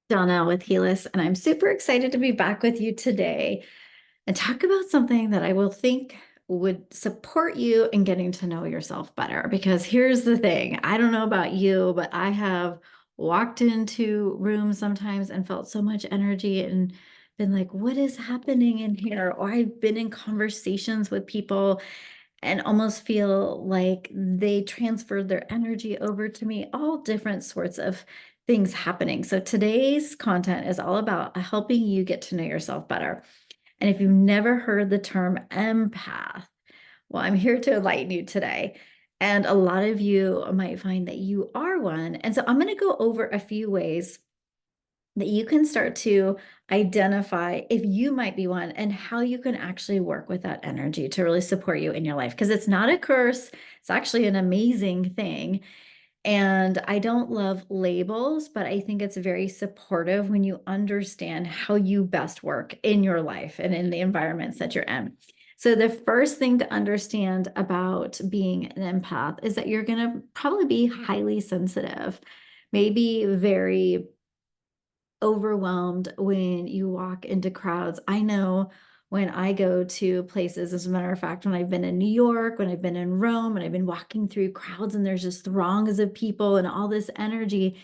Donna with Healist, and I'm super excited to be back with you today and talk about something that I will think would support you in getting to know yourself better. Because here's the thing, I don't know about you, but I have walked into rooms sometimes and felt so much energy and been like, what is happening in here? Or I've been in conversations with people and almost feel like they transferred their energy over to me, all different sorts of things happening. So today's content is all about helping you get to know yourself better. And if you've never heard the term empath, well, I'm here to enlighten you today. And a lot of you might find that you are one. And so I'm going to go over a few ways that you can start to identify if you might be one and how you can actually work with that energy to really support you in your life. Because it's not a curse, it's actually an amazing thing. And I don't love labels, but I think it's very supportive when you understand how you best work in your life and in the environments that you're in. So, the first thing to understand about being an empath is that you're going to probably be highly sensitive, maybe very overwhelmed when you walk into crowds. I know when I go to places, as a matter of fact, when I've been in New York, when I've been in Rome, and I've been walking through crowds and there's just throngs of people and all this energy,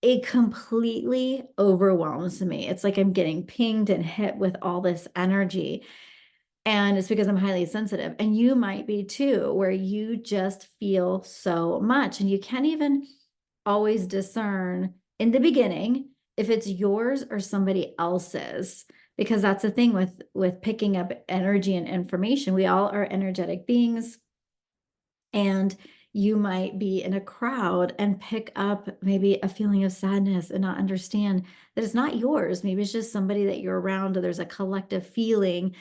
it completely overwhelms me. It's like I'm getting pinged and hit with all this energy. And it's because I'm highly sensitive. And you might be too, where you just feel so much and you can't even always discern in the beginning if it's yours or somebody else's, because that's the thing with picking up energy and information. We all are energetic beings, and you might be in a crowd and pick up maybe a feeling of sadness and not understand that it's not yours. Maybe it's just somebody that you're around, or there's a collective feeling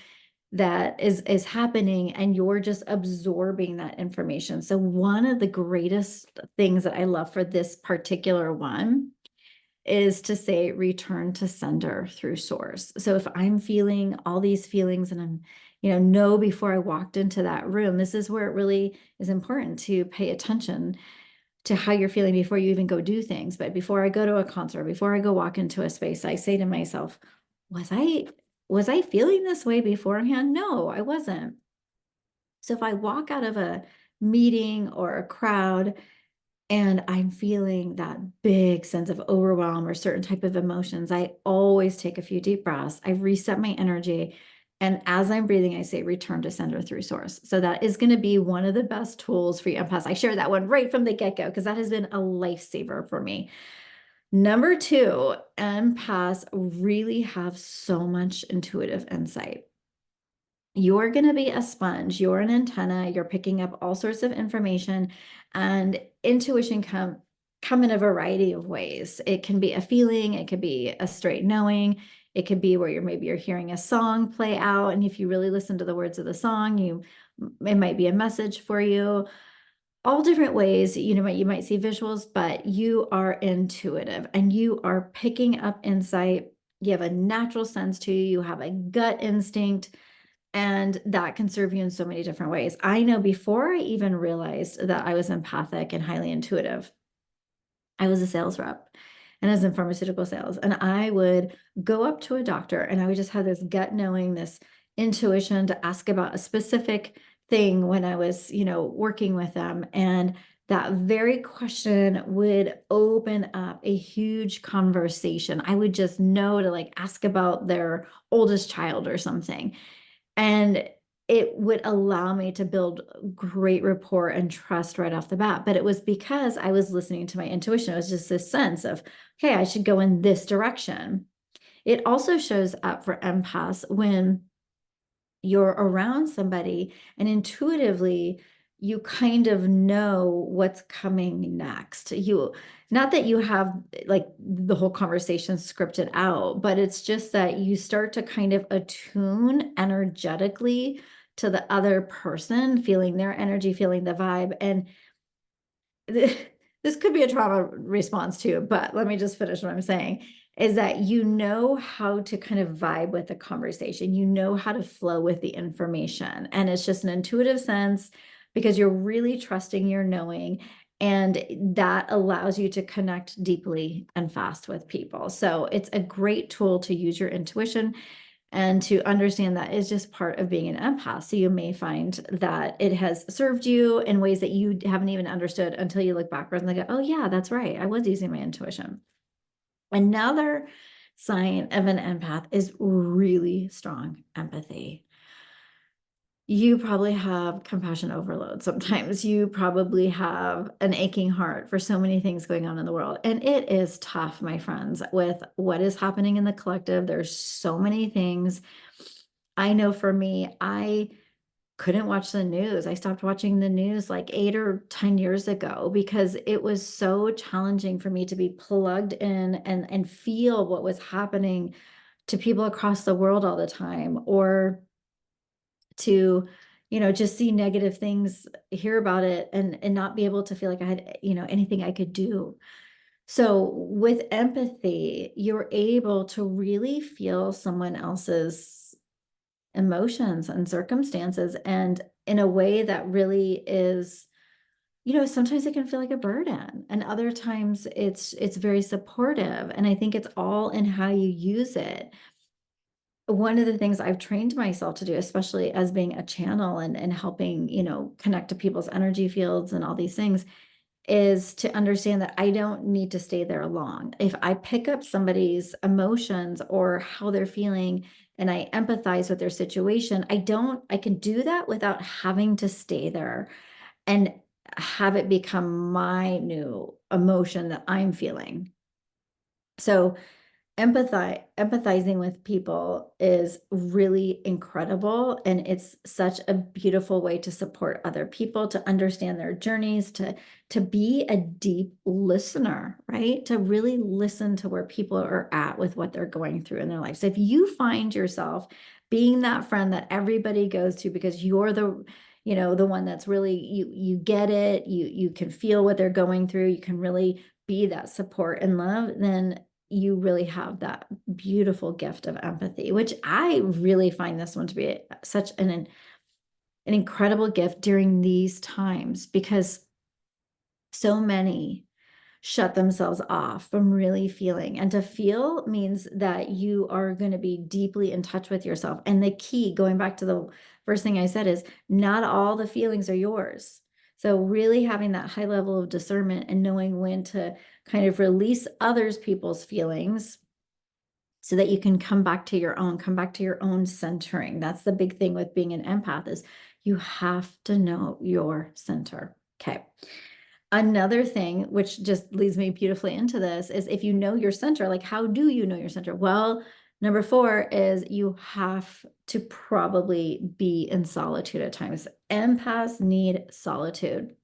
that is happening and you're just absorbing that information. So one of the greatest things that I love for this particular one is to say return to sender through source. So if I'm feeling all these feelings and I'm, know before I walked into that room, this is where it really is important to pay attention to how you're feeling before you even go do things. But before I go to a concert, before I go walk into a space, I say to myself, was I was I feeling this way beforehand? No, I wasn't. So if I walk out of a meeting or a crowd and I'm feeling that big sense of overwhelm or certain type of emotions, I always take a few deep breaths. I reset my energy. And as I'm breathing, I say return to sender through source. So that is going to be one of the best tools for you empaths. I share that one right from the get-go because that has been a lifesaver for me. Number two, empaths really have so much intuitive insight. You're going to be a sponge. You're an antenna. You're picking up all sorts of information, and intuition come in a variety of ways. It can be a feeling. It could be a straight knowing. It could be where you're hearing a song play out, and if you really listen to the words of the song, it might be a message for you. All different ways. You might see visuals, but you are intuitive and you are picking up insight. You have a natural sense to you. You have a gut instinct, and that can serve you in so many different ways. I know before I even realized that I was empathic and highly intuitive, I was a sales rep and I was in pharmaceutical sales. And I would go up to a doctor and I would just have this gut knowing, this intuition to ask about a specific thing when I was, working with them. And that very question would open up a huge conversation. I would just know to like ask about their oldest child or something. And it would allow me to build great rapport and trust right off the bat. But it was because I was listening to my intuition. It was just this sense of, okay, I should go in this direction. It also shows up for empaths when you're around somebody and intuitively you kind of know what's coming next. Not that you have like the whole conversation scripted out, but it's just that you start to kind of attune energetically to the other person, feeling their energy, feeling the vibe. And this could be a trauma response too, but let me just finish what I'm saying is that you know how to kind of vibe with the conversation. You know how to flow with the information. And it's just an intuitive sense because you're really trusting your knowing. And that allows you to connect deeply and fast with people. So it's a great tool to use your intuition and to understand that is just part of being an empath. So you may find that it has served you in ways that you haven't even understood until you look backwards and go, oh yeah, that's right. I was using my intuition. Another sign of an empath is really strong empathy. You probably have compassion overload. Sometimes you probably have an aching heart for so many things going on in the world. And it is tough, my friends, with what is happening in the collective. There's so many things. I know for me, I couldn't watch the news. I stopped watching the news like 8 or 10 years ago because it was so challenging for me to be plugged in and feel what was happening to people across the world all the time, or to, just see negative things, hear about it, and not be able to feel like I had, anything I could do. So with empathy, you're able to really feel someone else's emotions and circumstances, and in a way that really is, sometimes it can feel like a burden, and other times it's very supportive. And I think it's all in how you use it. One of the things I've trained myself to do, especially as being a channel and helping, connect to people's energy fields and all these things, is to understand that I don't need to stay there long. If I pick up somebody's emotions or how they're feeling and I empathize with their situation, I can do that without having to stay there and have it become my new emotion that I'm feeling. So empathizing with people is really incredible, and it's such a beautiful way to support other people, to understand their journeys, to be a deep listener, right? To really listen to where people are at with what they're going through in their life. So if you find yourself being that friend that everybody goes to because you're the one that's really, you get it, you can feel what they're going through, you can really be that support and love, then you really have that beautiful gift of empathy, which I really find this one to be such an incredible gift during these times, because so many shut themselves off from really feeling. And to feel means that you are going to be deeply in touch with yourself. And the key, going back to the first thing I said, is not all the feelings are yours. So really having that high level of discernment and knowing when to kind of release others people's feelings so that you can come back to your own centering. That's the big thing with being an empath, is you have to know your center. Okay. Another thing, which just leads me beautifully into this, is if you know your center, like how do you know your center? Well, number 4 is you have to probably be in solitude at times. Empaths need solitude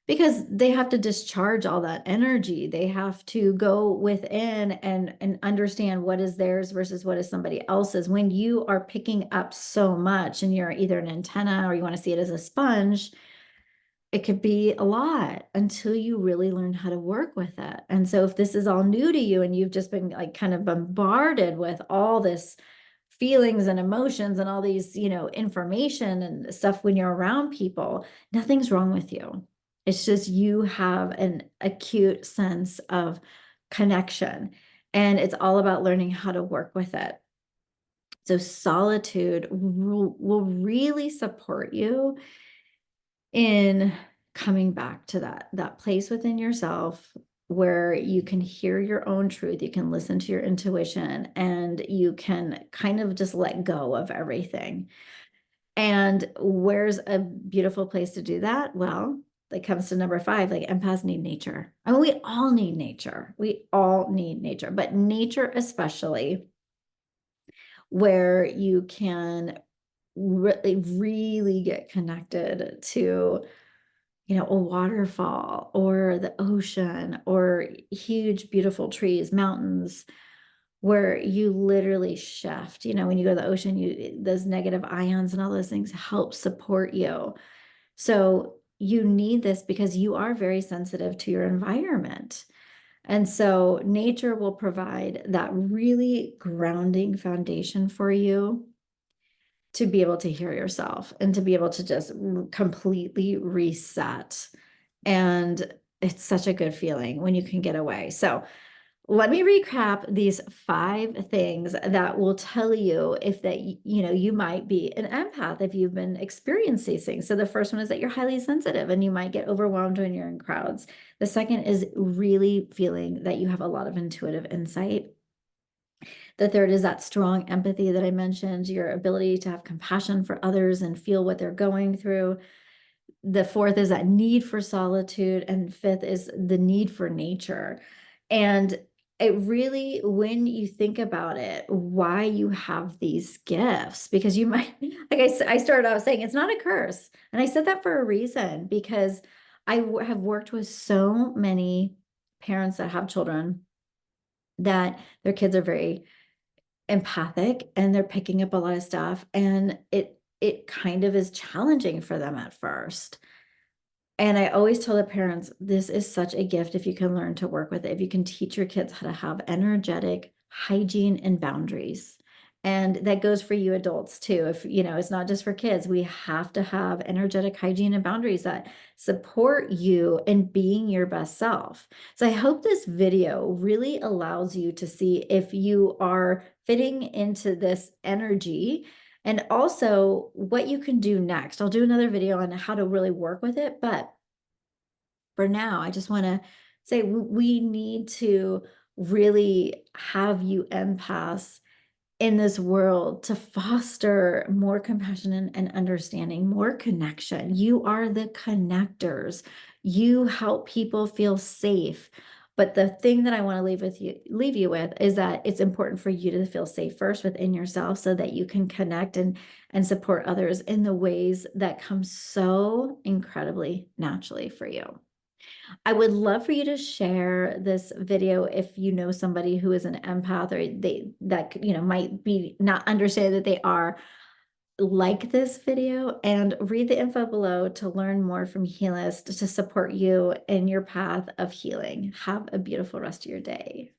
because they have to discharge all that energy. They have to go within and understand what is theirs versus what is somebody else's. When you are picking up so much and you're either an antenna or you want to see it as a sponge, it could be a lot until you really learn how to work with it. And so if this is all new to you and you've just been like kind of bombarded with all this feelings and emotions and all these, information and stuff when you're around people, nothing's wrong with you. It's just you have an acute sense of connection, and it's all about learning how to work with it. So solitude will really support you in coming back to that place within yourself where you can hear your own truth, you can listen to your intuition, and you can kind of just let go of everything. And where's a beautiful place to do that? Well, that comes to number 5, like empaths need nature. I mean, we all need nature. We all need nature, but nature especially, where you can really get connected to, a waterfall or the ocean or huge, beautiful trees, mountains, where you literally shift. When you go to the ocean, those negative ions and all those things help support you. So you need this because you are very sensitive to your environment. And so nature will provide that really grounding foundation for you to be able to hear yourself and to be able to just completely reset And it's such a good feeling when you can get away. So let me recap these 5 things that will tell you if that you might be an empath if you've been experiencing these things. So the first one is that you're highly sensitive and you might get overwhelmed when you're in crowds. The second is really feeling that you have a lot of intuitive insight. The third is that strong empathy that I mentioned, your ability to have compassion for others and feel what they're going through. The fourth is that need for solitude, and fifth is the need for nature. And it really, when you think about it, why you have these gifts, because you might, like I started out saying, it's not a curse. And I said that for a reason, because I have worked with so many parents that have children that their kids are very empathic and they're picking up a lot of stuff, and it kind of is challenging for them at first. And I always tell the parents, this is such a gift if you can learn to work with it, if you can teach your kids how to have energetic hygiene and boundaries. And that goes for you adults too. If, it's not just for kids, we have to have energetic hygiene and boundaries that support you in being your best self. So I hope this video really allows you to see if you are fitting into this energy and also what you can do next. I'll do another video on how to really work with it. But for now, I just want to say we need to really have you empaths in this world to foster more compassion and understanding, more connection. You are the connectors. You help people feel safe. But the thing that I want to leave you with is that it's important for you to feel safe first within yourself so that you can connect and support others in the ways that come so incredibly naturally for you. I would love for you to share this video if you know somebody who is an empath or might be not understand that they are. Like this video and read the info below to learn more from Healist to support you in your path of healing. Have a beautiful rest of your day.